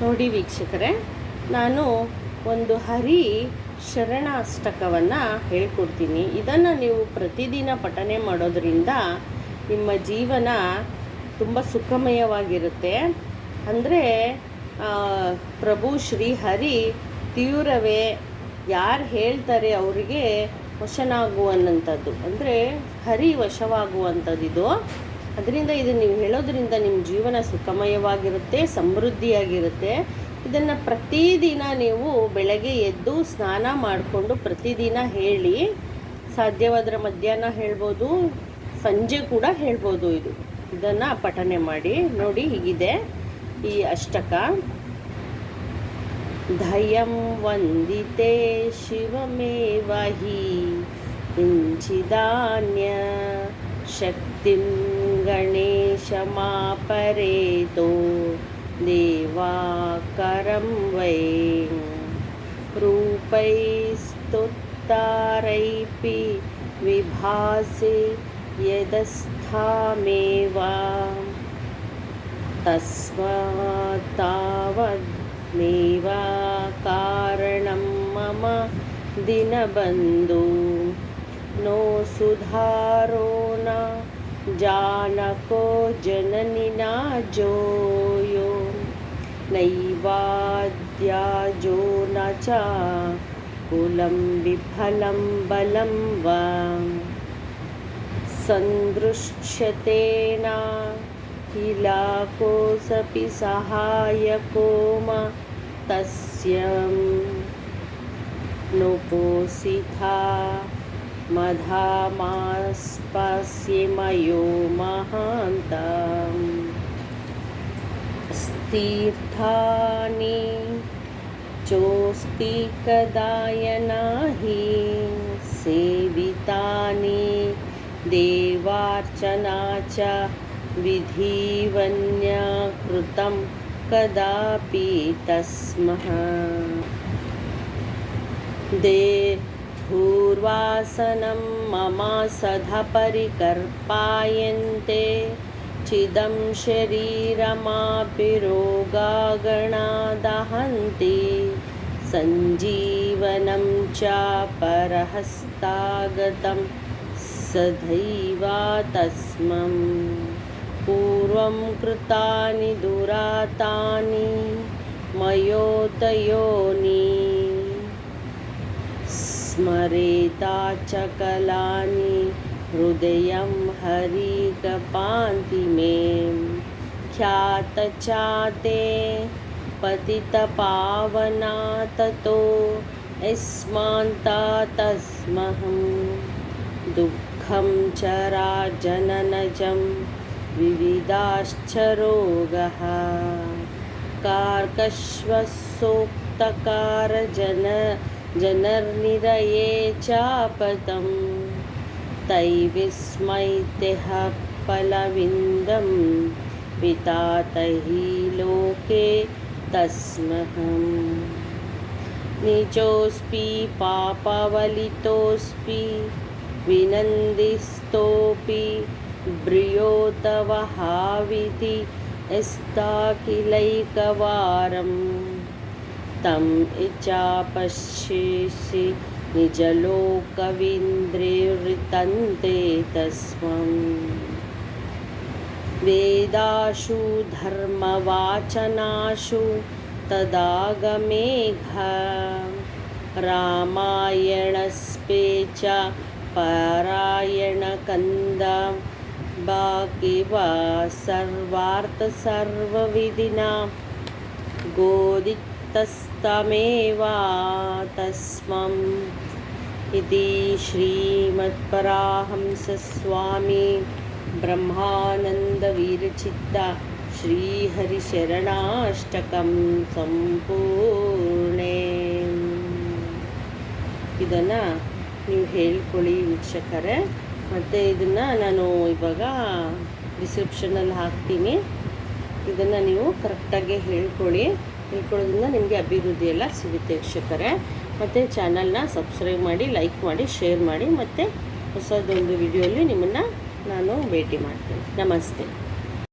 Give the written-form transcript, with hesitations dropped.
ನೋಡಿ ವೀಕ್ಷಕರೇ, ನಾನು ಒಂದು ಹರಿ ಶರಣಾಷ್ಟಕವನ್ನು ಹೇಳ್ಕೊಡ್ತೀನಿ. ಇದನ್ನು ನೀವು ಪ್ರತಿದಿನ ಪಠನೆ ಮಾಡೋದರಿಂದ ನಿಮ್ಮ ಜೀವನ ತುಂಬ ಸುಖಮಯವಾಗಿರುತ್ತೆ. ಅಂದರೆ ಪ್ರಭು ಶ್ರೀ ಹರಿ ತೀವ್ರವೇ, ಯಾರು ಹೇಳ್ತಾರೆ ಅವರಿಗೆ ವಶನಾಗುವಂಥದ್ದು, ಅಂದರೆ ಹರಿ ವಶವಾಗುವಂಥದ್ದು ಇದು. ಅದರಿಂದ ಇದು ನೀವು ಹೇಳೋದ್ರಿಂದ ನಿಮ್ಮ ಜೀವನ ಸುಖಮಯವಾಗಿರುತ್ತೆ, ಸಮೃದ್ಧಿಯಾಗಿರುತ್ತೆ. ಇದನ್ನು ಪ್ರತಿದಿನ ನೀವು ಬೆಳಗ್ಗೆ ಎದ್ದು ಸ್ನಾನ ಮಾಡಿಕೊಂಡು ಪ್ರತಿದಿನ ಹೇಳಿ. ಸಾಧ್ಯವಾದರೆ ಮಧ್ಯಾಹ್ನ ಹೇಳ್ಬೋದು, ಸಂಜೆ ಕೂಡ ಹೇಳ್ಬೋದು. ಇದನ್ನು ಪಠನೆ ಮಾಡಿ ನೋಡಿ. ಹೀಗಿದೆ ಈ ಅಷ್ಟಕ. ಧಯಂ ವಂದಿತೆ ಶಿವಮೇವ ಹಿ ಕಿಂಚಿದಾನ್ಯ ಶಕ್ತಿಂ ಗಣೇಶಮಾಪರೇತೋ ದೇವಾಕರಂ ವೈ ರೂಪೈಸ್ತುತ್ತಾರೈಪಿ ವಿಭಾಸಿ ಯದಸ್ಥಾಮೇವ ತಸ್ಮಾತ್ತಾವದ್ಮೇವ ಕಾರಣಂ ಮಮ ದಿನಬಂಧು ನೋ ಸುಧಾರೋ ನ ಜಾನಕೋ ಜನನಿನಾ ಜೋಯೋ ನೈವಾದ್ಯಾಜೋ ನ ಚ ಕುಲಂ ವಿಫಲಂ ಬಲಂ ವಾ ಸಂದೃಶ್ಯತೆ ನ ಹಿಲಾಕೋಸಪಿ ಸಹಾಯಕೋ ಮ ತಸ್ಯಂ ನುಪೋಸಿತಾ ಮಧಾಮಾಸ್ಪಸ್ಯೆ ಮಯೋ ಮಹಾಂತಂ ತೀರ್ಥಾನಿ ಚೋಸ್ತಿ ಕದಾಯನಾ ಹಿ ಸೇವಿತಾನಿ ದೇವಾರ್ಚನಾ ಚ ವಿಧಿವನ್ಯ ಕೃತಂ ಕದಾಪಿ ತಸ್ಮಃ ದೇಹೂರ್ವಾಸನಂ ಮಮ ಸದಾ ಪರಿಕಲ್ಪಾಯಂತೆ ಚಿದಂ ಶರೀರಮಾಪಿ ರೋಗಾಗಣಾ ದಹಂತಿ ಸಂಜೀವನಂ ಚ ಪರಹಸ್ತಾಗತಂ ಸದೈವ ತಸ್ಮಂ ಪೂರ್ವಂ ಕೃತಾನಿ ದುರಾತಾನಿ ಮಯೋತಯೋನಿ ಸ್ಮರೇತಾ ಚ ಕಲಾನಿ ಹೃದಯಂ ಹರಿಕಪಾಂತಿ ಮೇ ಖ್ಯಾತ ಚಾತೆ ಪತಿತ ಪಾವನಾ ತತೋ ಯಸ್ಮಾಂತಾ ತಸ್ಮಹಂ ದುಃಖಂ ಚರಾ ಜನನಜಂ ವಿವಿಧಾಶ್ಚ ರೋಗಃ ಕಾರ್ಕಶ್ವಸೋಕ್ತಕಾರ ಜನರ್ನಿರಯೇ ಚಾಪತಂ ತೈವಿಸ್ಮೈತ್ಯಃ ಫಲವಿಂದಂ ವಿತಾತಹಿ ಲೋಕೆ ತಸ್ಮಹಂ ನೀಚೋಸ್ಪಿ ಪಾಪವಲಿತೋಸ್ಪಿ ವಿನಂದಿಸ್ತೋಪಿ ಬ್ರಿಯೋತವಹಾವಿತಿ ಯಸ್ತಾಖಿಲೈಕವಾರಂ ತಂ ಇಚ್ಛಾಪಶ್ಯೇಸಿ ನಿಜಲೋಕವಿಂದ್ರಿವೃತ್ತಂತೆ ತಸ್ಮಂ ವೇದಾಶು ಧರ್ಮವಾಚನಾಶು ತದಾಗಮೇಘ ರಾಮಾಯಣಸ್ಪೇ ಚ ಪಾರಾಯಣಕಂದ ಬಾಕಿವಾ ಸರ್ವಾರ್ಥ ಸರ್ವವಿಧಿನಾ ಗೋದಿತ್ತಸ್ತಮೇವ ತಸ್ಮಂ ಇತಿ ಶ್ರೀಮತ್ಪರಾಹಂಸಸ್ವಾಮಿ ಬ್ರಹ್ಮಾನಂದ ವಿರಚಿತ ಶ್ರೀಹರಿಶರಣಾಷ್ಟಕಂ ಸಂಪೂರ್ಣೆ. ಇದನ್ನು ನೀವು ಹೇಳ್ಕೊಳ್ಳಿ ವೀಕ್ಷಕರೇ. ಮತ್ತು ಇದನ್ನು ನಾನು ಇವಾಗ ಡಿಸ್ಕ್ರಿಪ್ಷನಲ್ಲಿ ಹಾಕ್ತೀನಿ. ಇದನ್ನು ನೀವು ಕರೆಕ್ಟಾಗಿ ಹೇಳ್ಕೊಳ್ಳೋದ್ರಿಂದ ನಿಮಗೆ ಅಭಿವೃದ್ಧಿ ಎಲ್ಲ ಸಿಗುತ್ತೆ ವೀಕ್ಷಕರೇ. ಮತ್ತು ಚಾನಲ್ನ ಸಬ್ಸ್ಕ್ರೈಬ್ ಮಾಡಿ, ಲೈಕ್ ಮಾಡಿ, ಶೇರ್ ಮಾಡಿ. ಮತ್ತು ಹೊಸದೊಂದು ವಿಡಿಯೋಲಿ ನಿಮ್ಮನ್ನು ನಾನು ಭೇಟಿ ಮಾಡ್ತೀನಿ. ನಮಸ್ತೆ.